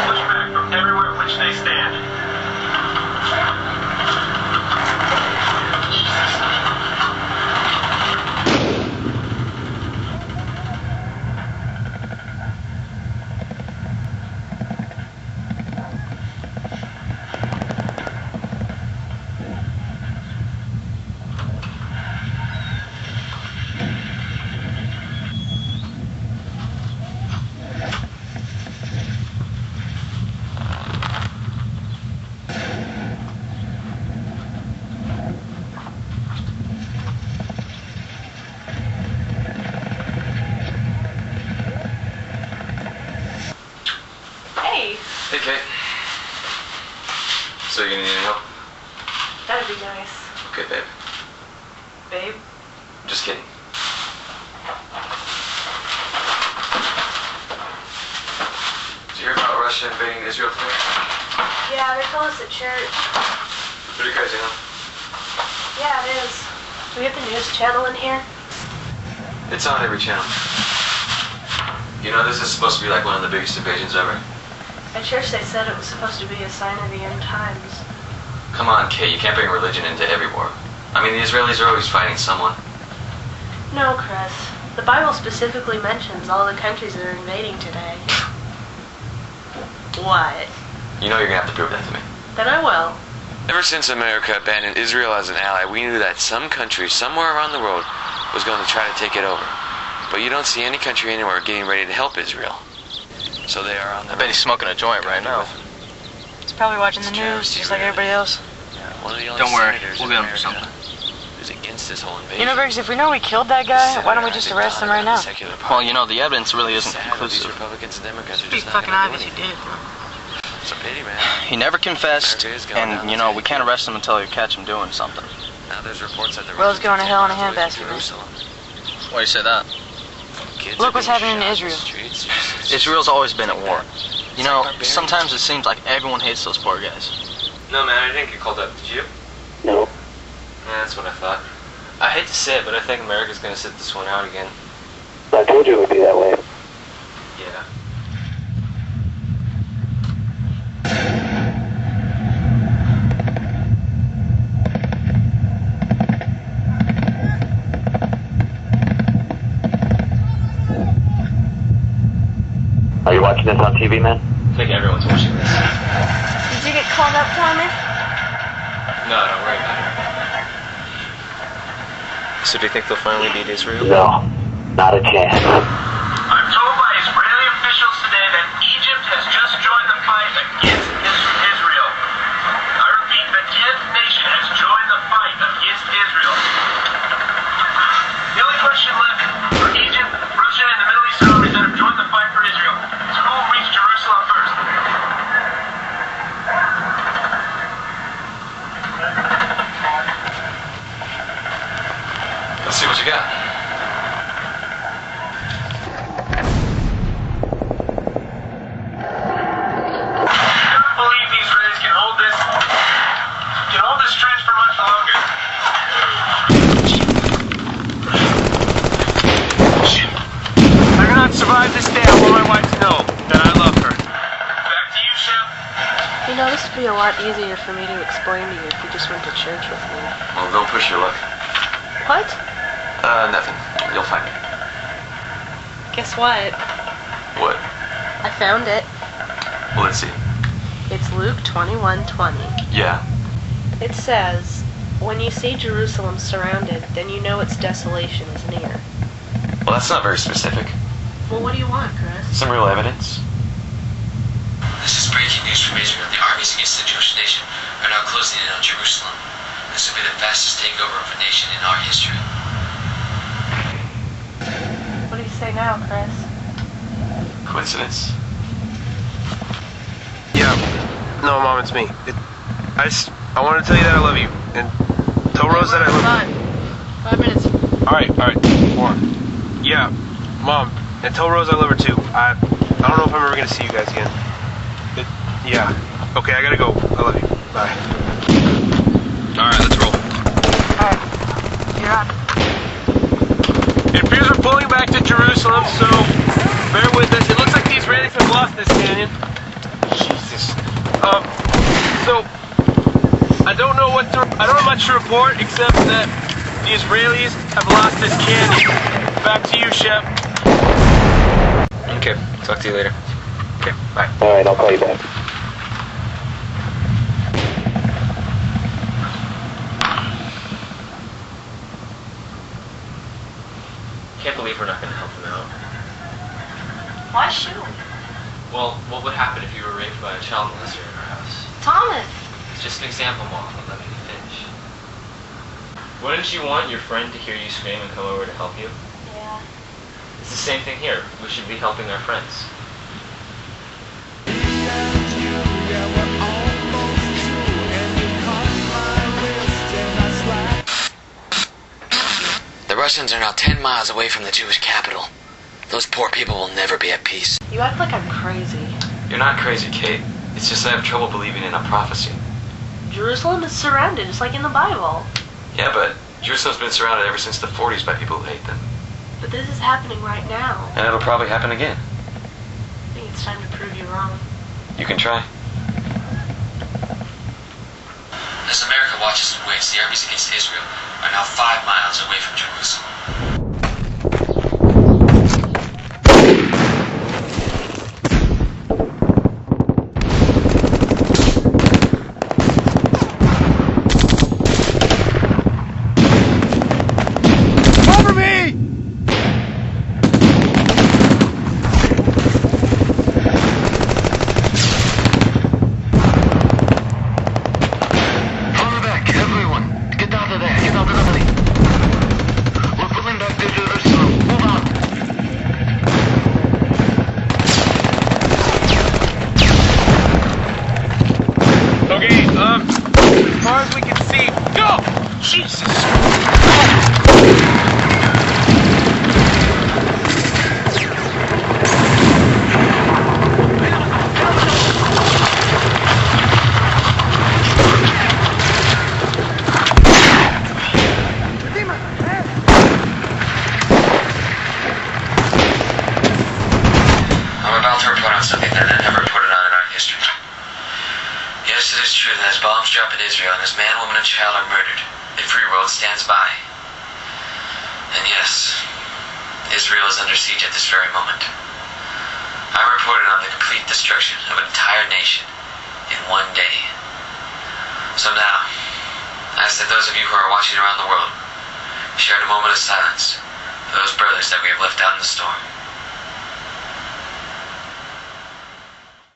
pushback from everywhere in which they stand. Hey, Kate. So you gonna need any help? That'd be nice. Okay, babe. Babe? Just kidding. Did you hear about Russia invading Israel today? Yeah, they told us at church. Pretty crazy, huh? Yeah, it is. Do we have the news channel in here? It's on every channel. You know, this is supposed to be like one of the biggest invasions ever. At church they said it was supposed to be a sign of the end times. Come on, Kate, you can't bring religion into every war. I mean, the Israelis are always fighting someone. No, Chris. The Bible specifically mentions all the countries that are invading today. What? You know you're gonna have to prove that to me. Then I will. Ever since America abandoned Israel as an ally, we knew that some country somewhere around the world was going to try to take it over. But you don't see any country anywhere getting ready to help Israel. So they are on the... I bet he's smoking a joint right now. He's probably watching the news, just like everybody else. Don't worry, we'll get him for something. Who's against this whole invasion. You know, Briggs, if we know we killed that guy, why don't we just arrest him right now? Well, you know, the evidence really isn't conclusive. Republicans and Democrats are It's just pretty not fucking gonna do obvious he anything. did. It's a pity, man. He never confessed, and, you know, we can't arrest him until we catch him doing something. Now there's reports that the World's going to hell in a Russians handbasket, man. Jerusalem. Why do you say that? Kids Look are what's being happening in shot Israel. the streets. It's Israel's always been at war. You know, sometimes it seems like everyone hates those poor guys. No, man, I didn't get called up. Did you? No. Yeah, that's what I thought. I hate to say it, but I think America's gonna sit this one out again. I told you it would be that way. Yeah. Are you watching this on TV, man? I think everyone's watching this. Did you get called up for me? No, don't worry about it. So do you think they'll finally beat Israel? No. Not a chance. I'm told by Israeli officials today that Egypt has just joined the fight against Israel. I repeat, the 10th nation has joined the fight against Israel. The only question left for Egypt, Russia, and the Middle East armies that have joined the fight for Israel is who will reach Jerusalem first. Let's see what you got. Trench for much longer. I cannot survive this day. I want my wife to know that I love her. Back to you, Chef. You know, this would be a lot easier for me to explain to you if you just went to church with me. Well, don't push your luck. What? Nothing. You'll find it. Guess what? What? I found it. Well, let's see. It's Luke 21:20. Yeah. It says, "When you see Jerusalem surrounded, then you know its desolation is near." Well, that's not very specific. Well, what do you want, Chris? Some real evidence. This is breaking news from Israel. The armies against the Jewish nation are now closing in on Jerusalem. This will be the fastest takeover of a nation in our history. What do you say now, Chris? Coincidence? Yeah. No, Mom, it's me. I want to tell you that I love you. And tell Rose that I love you. 5 minutes. Alright. 4. Yeah. Mom, and tell Rose I love her too. I don't know if I'm ever going to see you guys again. Yeah. Okay, I gotta go. I love you. Bye. Alright, let's roll. Alright. You're on. It appears we're pulling back to Jerusalem, so bear with us. It looks like the Israelis have lost this canyon. So I don't know much to report except that the Israelis have lost this candy. Back to you, Shep. Okay, talk to you later. Okay, bye. Alright, I'll call you back. Can't believe we're not going to help them out. Why should we? Well, what would happen if you were raped by a child molester in our house? Thomas! It's just an example, Mom, but let me finish. Wouldn't you want your friend to hear you scream and come over to help you? Yeah. It's the same thing here. We should be helping our friends. The Russians are now 10 miles away from the Jewish capital. Those poor people will never be at peace. You act like I'm crazy. You're not crazy, Kate. It's just I have trouble believing in a prophecy. Jerusalem is surrounded, just like in the Bible. Yeah, but Jerusalem's been surrounded ever since the 40s by people who hate them. But this is happening right now. And it'll probably happen again. I think it's time to prove you wrong. You can try. As America watches and waits, the armies against Israel are now 5 miles away from Jerusalem. As far as we can see, go! Jesus! I'm about to report on something that I never reported on in our history. Yes, it is true that as bombs drop in Israel and as man, woman, and child are murdered, the free world stands by. And yes, Israel is under siege at this very moment. I reported on the complete destruction of an entire nation in one day. So now, I ask that those of you who are watching around the world share in a moment of silence for those brothers that we have left out in the storm.